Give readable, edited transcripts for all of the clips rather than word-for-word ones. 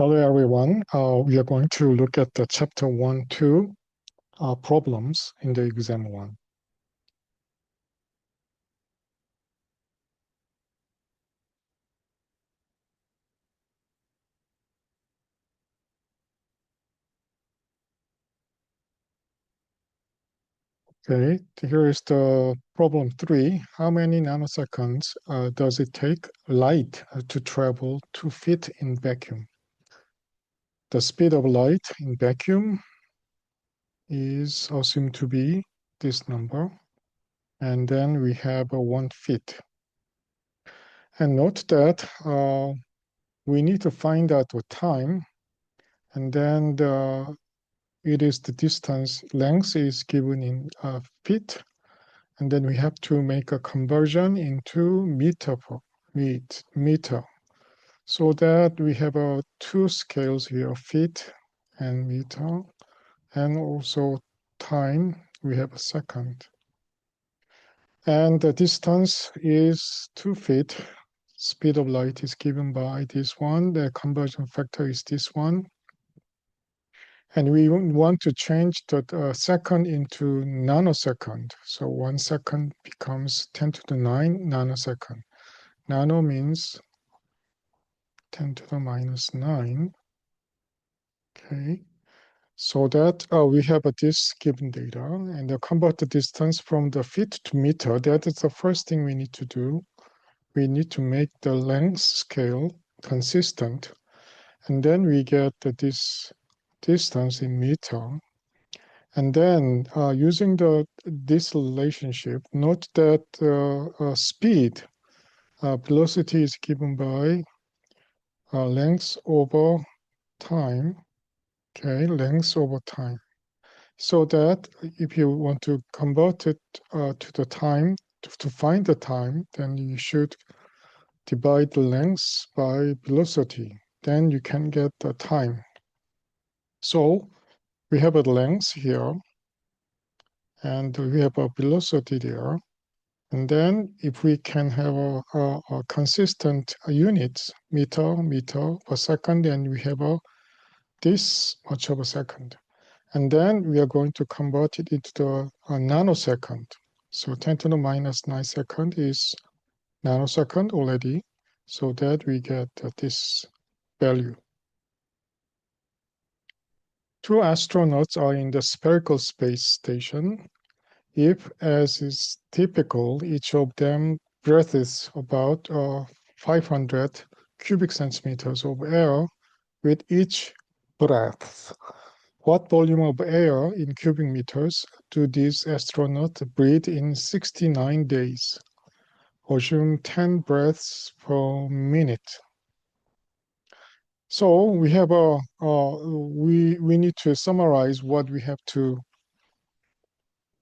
Hello everyone. We are going to look at the chapter 1, 2 problems in the exam 1. Okay, here is the problem 3. How many nanoseconds does it take light to travel 2 feet in vacuum? The speed of light in vacuum is assumed to be this number. And then we have 1 feet. And note that we need to find out the time, and then it is the distance. Length is given in feet, and then we have to make a conversion into meter per meter, so that we have two scales here, feet and meter, and also time, we have a second. And the distance is 2 feet. Speed of light is given by this one. The conversion factor is this one. And we want to change the second into nanosecond. So 1 second becomes 10 to the 9 nanosecond. Nano means 10 to the minus 9. Okay. So that we have this given data, and convert the distance from the feet to meter. That is the first thing we need to do. We need to make the length scale consistent, and then we get this distance in meter. And then using this relationship, note that speed, velocity is given by length over time. Okay, length over time. So that if you want to convert it to the time, to find the time, then you should divide the length by velocity. Then you can get the time. So we have a length here, and we have a velocity there. And then if we can have a consistent units, meter per second, then we have this much of a second. And then we are going to convert it into a nanosecond. So 10 to the minus 9 second is nanosecond already, so that we get this value. 2 astronauts are in the spherical space station. If, as is typical, each of them breathes about 500 cubic centimeters of air with each breath, what volume of air in cubic meters do these astronauts breathe in 69 days? Assume 10 breaths per minute. So we have we need to summarize what we have to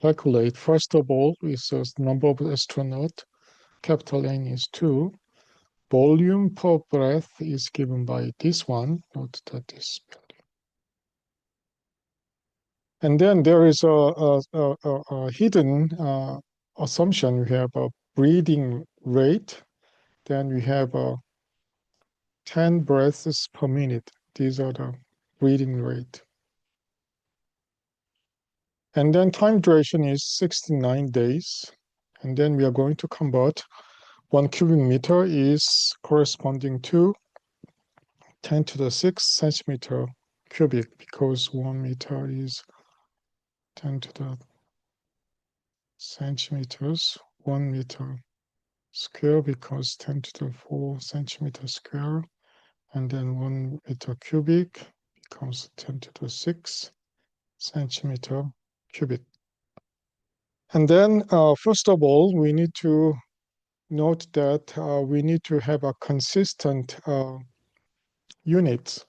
calculate. First of all, is the number of astronauts. Capital N is 2. Volume per breath is given by this one. Note that this value. And then there is a hidden assumption. We have a breathing rate. Then we have 10 breaths per minute. These are the breathing rate. And then time duration is 69 days. And then we are going to convert 1 cubic meter is corresponding to 10 to the 6 centimeter cubic, because 1 meter is 10 to the centimeters, 1 meter square because 10 to the 4 centimeters square, and then 1 meter cubic becomes 10 to the 6 centimeter cubic. And then first of all, we need to note that we need to have a consistent units.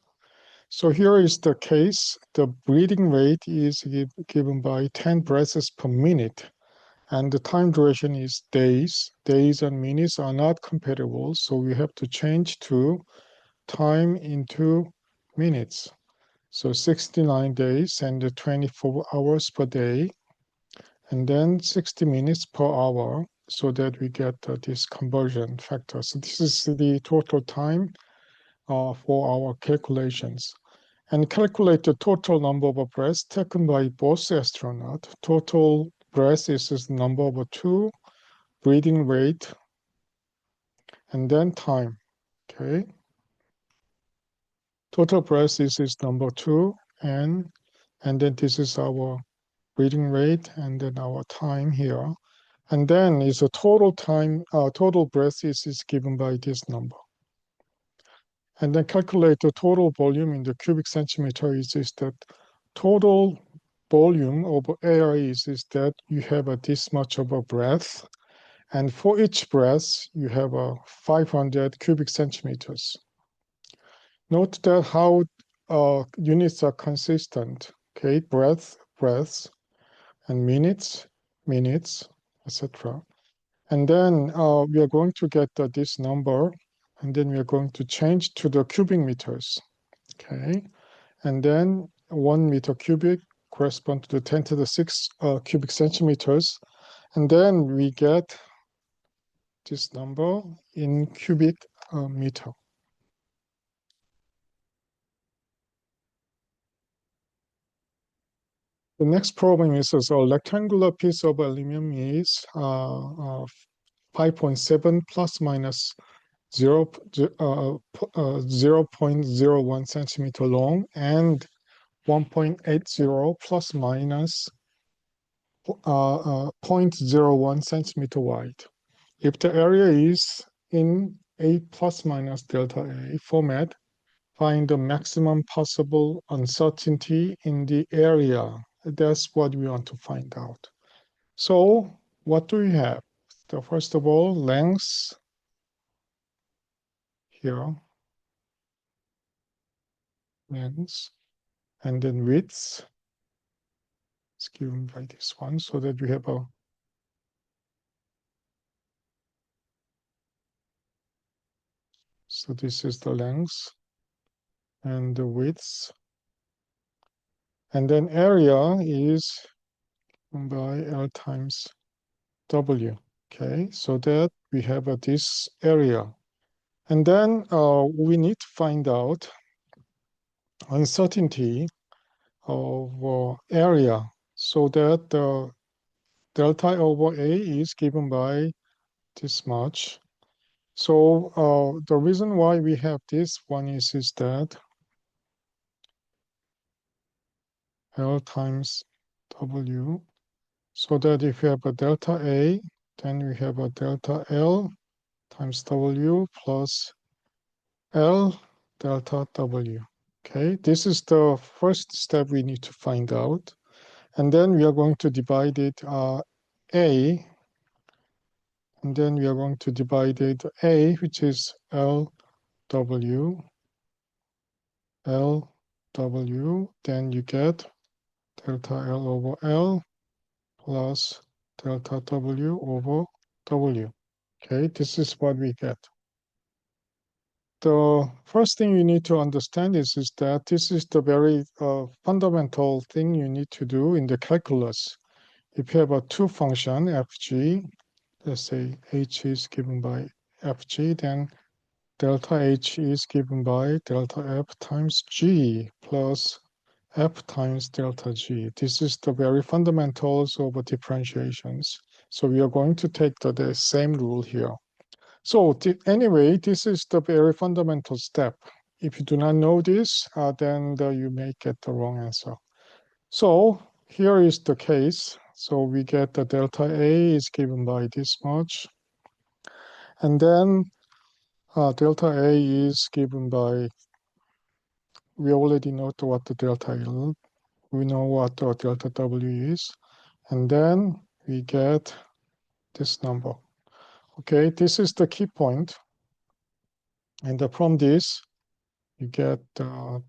So here is the case. The breathing rate is given by 10 breaths per minute. And the time duration is days. Days and minutes are not compatible, so we have to change to time into minutes. So 69 days and 24 hours per day, and then 60 minutes per hour, so that we get this conversion factor. So this is the total time for our calculations and calculate the total number of breaths taken by both astronauts. Total breaths is the number of two, breathing rate, and then time. Okay. Total breaths is number two, and then this is our breathing rate, and then our time here. And then is the total time, total breath is given by this number. And then calculate the total volume in the cubic centimeter is that total volume of air is that you have this much of a breath. And for each breath, you have 500 cubic centimeters. Note that how units are consistent. Okay, breaths, and minutes, etc. And then we are going to get this number, and then we are going to change to the cubic meters. Okay, and then 1 meter cubic corresponds to the 10 to the 6 cubic centimeters, and then we get this number in cubic meter. The next problem is a rectangular piece of aluminum is 5.7 plus minus 0.01 centimeter long and 1.80 plus minus 0.01 centimeter wide. If the area is in A plus minus delta A format, find the maximum possible uncertainty in the area. That's what we want to find out. So what do we have? So first of all, length here, length, and then width is given by this one, so that we have so this is the length and the width. And then area is by L times W. Okay, so that we have this area. And then we need to find out uncertainty of area, so that the delta over A is given by this much. So the reason why we have this one is that L times W, so that if we have a delta A, then we have a delta L times W plus L delta W. Okay, this is the first step we need to find out. And then we are going to divide it A, and then we are going to divide it A, which is LW, then you get delta L over L plus delta W over W. Okay, this is what we get. The first thing you need to understand is that this is the very fundamental thing you need to do in the calculus. If you have a two function, fg, let's say h is given by fg, then delta h is given by delta f times g plus f times delta g. This is the very fundamentals of differentiations. So we are going to take the same rule here. So anyway, this is the very fundamental step. If you do not know this, then you may get the wrong answer. So here is the case. So we get the delta A is given by this much. And then delta A is given by, we already know what the delta is. We know what the delta W is. And then we get this number. Okay, this is the key point. And from this, you get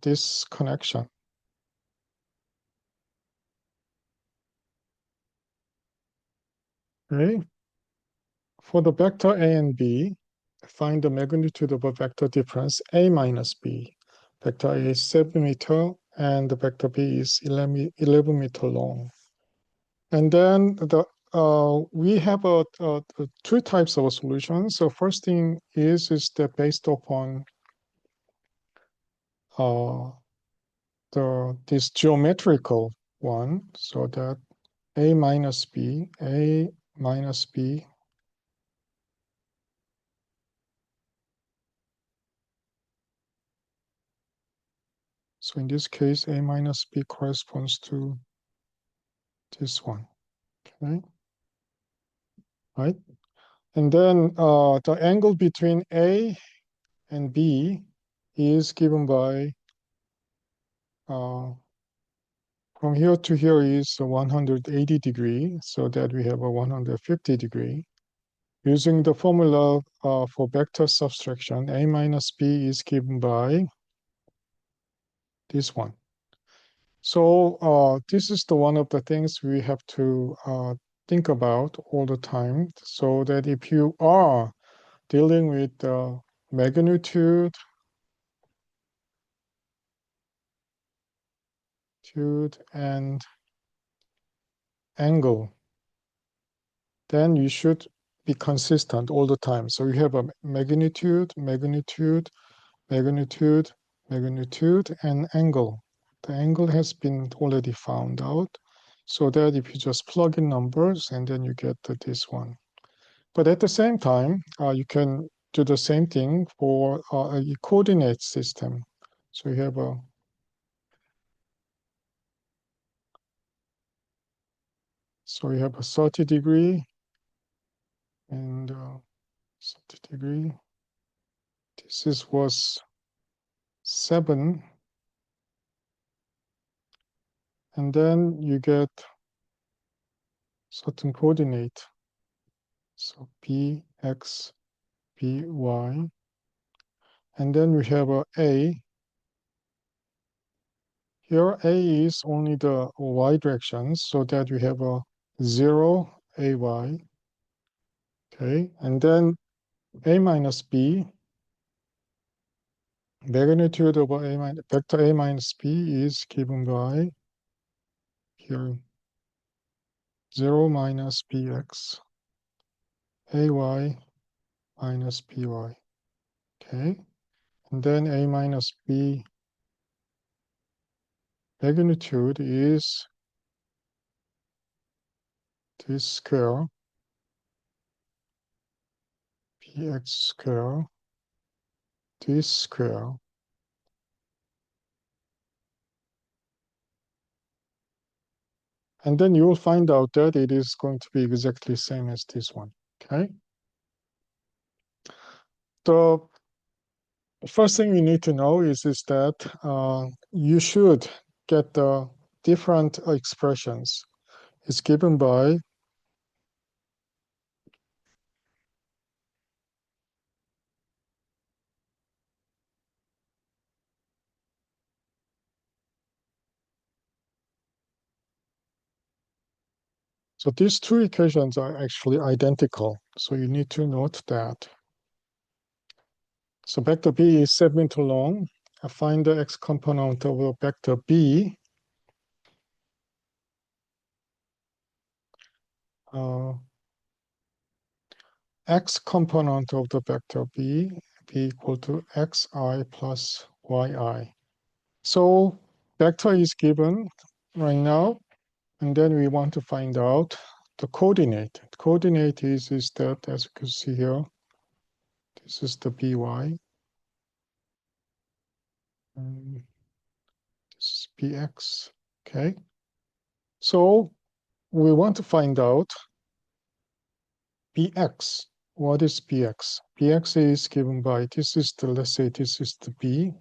this connection. Okay. For the vector A and B, find the magnitude of a vector difference A minus B. Vector A is 7 meter and the vector B is 11 meter long. And then we have two types of solutions. So first thing is that based upon uh, this geometrical one, so that a minus b, so in this case, a minus b corresponds to this one, okay? Right? And then the angle between A and B is given by, from here to here is 180 degree, so that we have a 150 degree. Using the formula for vector subtraction, A minus B is given by this one. So this is the one of the things we have to think about all the time, so that if you are dealing with magnitude and angle, then you should be consistent all the time. So you have a magnitude, magnitude, magnitude, magnitude, and angle. The angle has been already found out, so that if you just plug in numbers and then you get this one. But at the same time, you can do the same thing for a coordinate system. So you have a 30 degree and 30 degree. Was 7, and then you get certain coordinate. So b, x, b, y, and then we have a a. Here a is only the y direction, so that we have a 0, ay, okay, and then a minus b, magnitude of a minus, vector a minus b is given by here 0 minus bx, ay minus by, okay, and then a minus b magnitude is this square, bx square, this square, and then you will find out that it is going to be exactly the same as this one, okay? The first thing you need to know is that you should get the different expressions. It's given by so these two equations are actually identical. So you need to note that. So vector b is 7 meter long. I find the x component of the vector b. X component of the vector b equal to xi plus yi. So vector is given right now, and then we want to find out the coordinate. The coordinate is that, as you can see here, this is the by, and this is bx, okay? So we want to find out bx. What is bx? Bx is given by, this is the, let's say this is the b.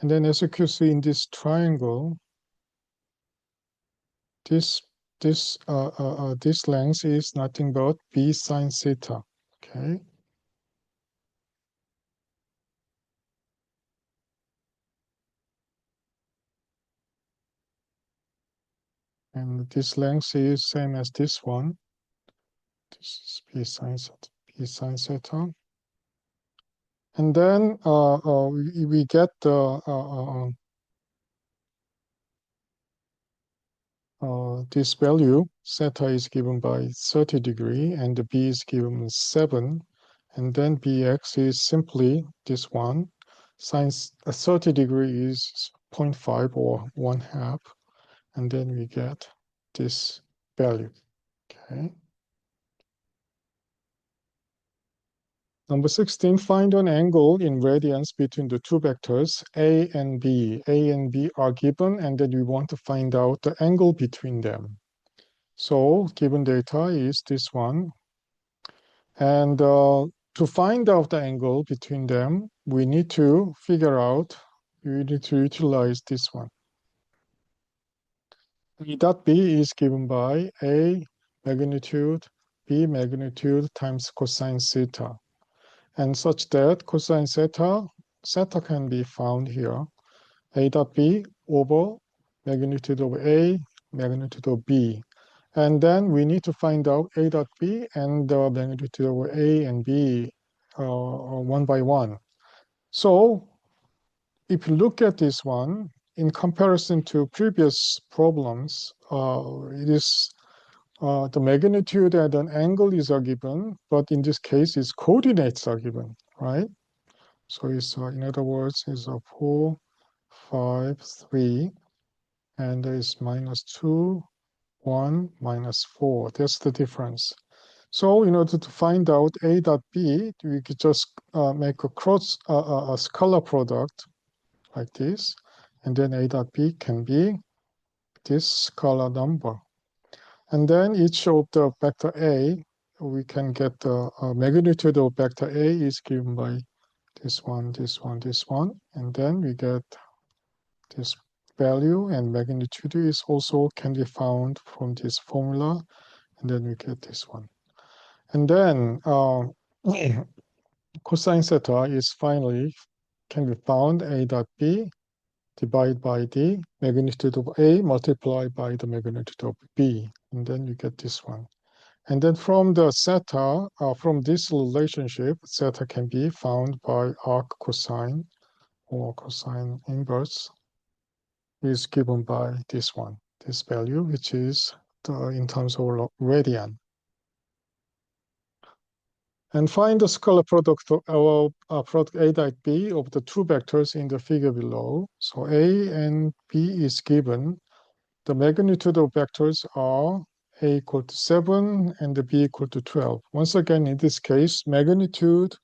And then as you can see in this triangle, this length is nothing but b sine theta, okay? And this length is same as this one. This is b sine theta. And then we get the this value, theta is given by 30 degree and the b is given 7. And then bx is simply this one. sine 30 degree is 0.5 or 1/2, and then we get this value. Okay. Number 16, find an angle in radians between the two vectors A and B. A and B are given, and then we want to find out the angle between them. So given data is this one. And to find out the angle between them, we need to utilize this one. E dot B is given by A magnitude, B magnitude times cosine theta. And such that cosine theta can be found here. A dot B over magnitude of A, magnitude of B. And then we need to find out A dot B and the magnitude of A and B one by one. So if you look at this one, in comparison to previous problems, it is the magnitude and an angle is given, but in this case, its coordinates are given, right? So it's in other words, it's 4, 5, 3, and there is -2, 1, -4. That's the difference. So in order to find out A dot B, we could just make a scalar product like this, and then A dot B can be this scalar number. And then each of the vector A, we can get the magnitude of vector A is given by this one, this one, this one, and then we get this value, and magnitude is also can be found from this formula, and then we get this one. And then cosine theta is finally can be found A dot B divided by the magnitude of A multiplied by the magnitude of B, and then you get this one. And then from the theta, from this relationship, theta can be found by arc cosine or cosine inverse is given by this one, this value, which is in terms of radian. And find the scalar product of product A dot B of the two vectors in the figure below. So A and B is given. The magnitude of vectors are A equal to 7 and the B equal to 12. Once again, in this case, magnitude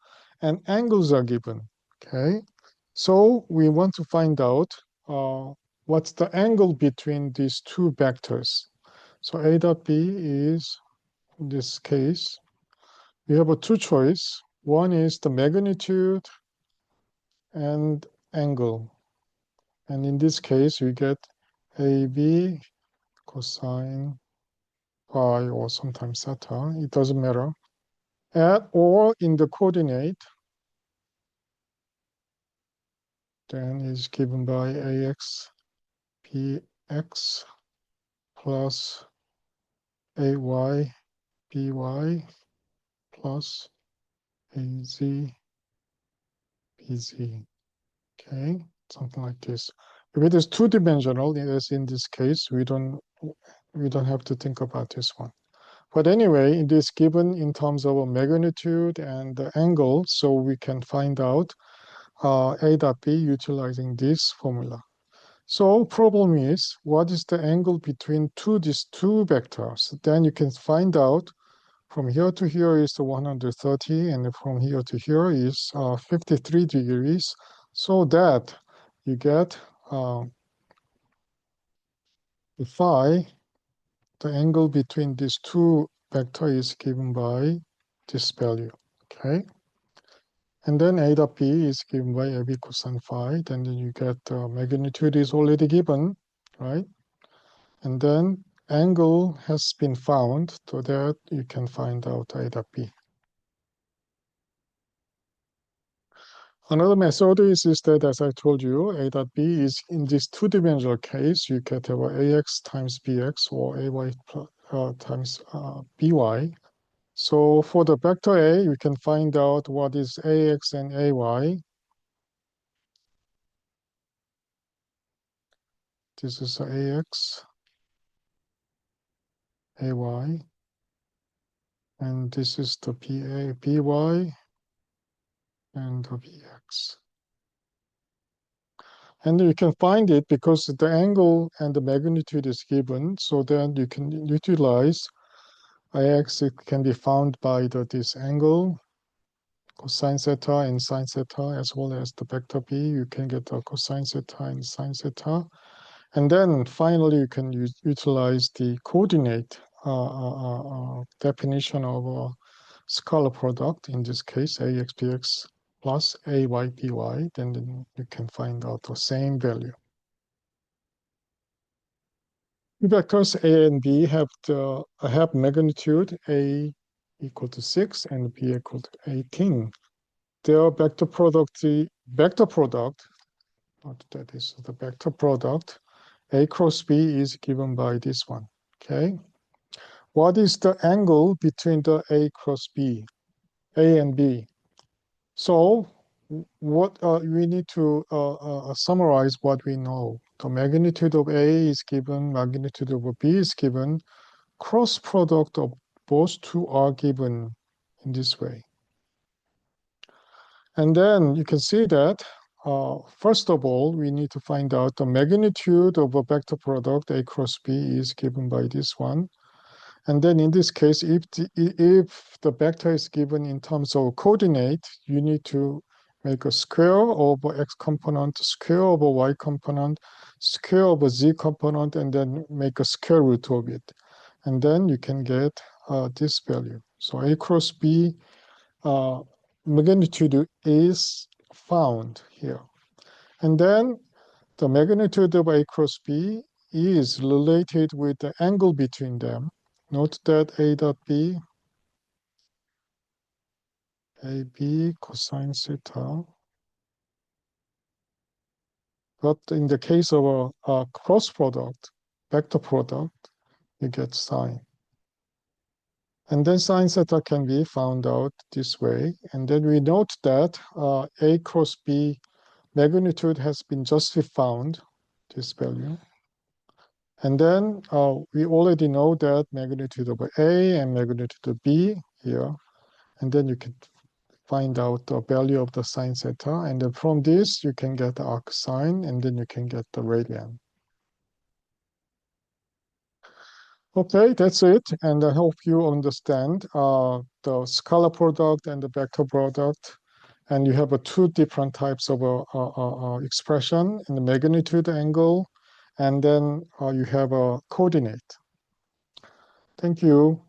and angles are given. Okay, so we want to find out what's the angle between these two vectors. So A dot B is, in this case, we have a two choice. One is the magnitude and angle. And in this case, we get AB cosine phi or sometimes theta, it doesn't matter. Or in the coordinate, then is given by AX, BX plus AY, BY plus AZ, BZ. Okay, something like this. If it is two-dimensional, as in this case, we don't have to think about this one. But anyway, it is given in terms of a magnitude and the angle, so we can find out A dot B utilizing this formula. So problem is, what is the angle between these two vectors? Then you can find out from here to here is the 130, and from here to here is 53 degrees, so that you get the phi, the angle between these two vectors is given by this value, okay? And then A dot B is given by AB cosine phi, then you get magnitude is already given, right? And then angle has been found so that you can find out A dot B. Another method is that, as I told you, A dot B is in this two-dimensional case, you get AX times BX or AY times BY. So for the vector A, we can find out what is AX and AY. This is AX, AY, and this is the BY and the BX. And you can find it because the angle and the magnitude is given, so then you can utilize Ix. It can be found by this angle, cosine theta and sine theta, as well as the vector b. You can get the cosine theta and sine theta. And then finally, you can utilize the coordinate definition of a scalar product, in this case, ax bx plus ay by. Then you can find out the same value. Vectors a and b have magnitude a equal to 6 and b equal to 18. Their vector product, that is the vector product, a cross b is given by this one. Okay. What is the angle between the a cross b, a and b? So what we need to summarize what we know. The magnitude of a is given, magnitude of b is given, cross product of both two are given in this way. And then you can see that, first of all, we need to find out the magnitude of a vector product a cross b is given by this one. And then in this case, if the vector is given in terms of coordinate, you need to make a square over x component, square over y component, square over z component, and then make a square root of it. And then you can get this value. So a cross b magnitude is found here. And then the magnitude of a cross b is related with the angle between them. Note that a dot b, ab cosine theta. But in the case of a cross product, vector product, you get sine. And then sine theta can be found out this way. And then we note that a cross b magnitude has been justly found, this value. And then we already know that magnitude of a and magnitude of b here. And then you can find out the value of the sine theta. And then from this, you can get the arc sine, and then you can get the radian. Okay, that's it. And I hope you understand the scalar product and the vector product. And you have two different types of expression in the magnitude angle. And then you have a coordinate. Thank you.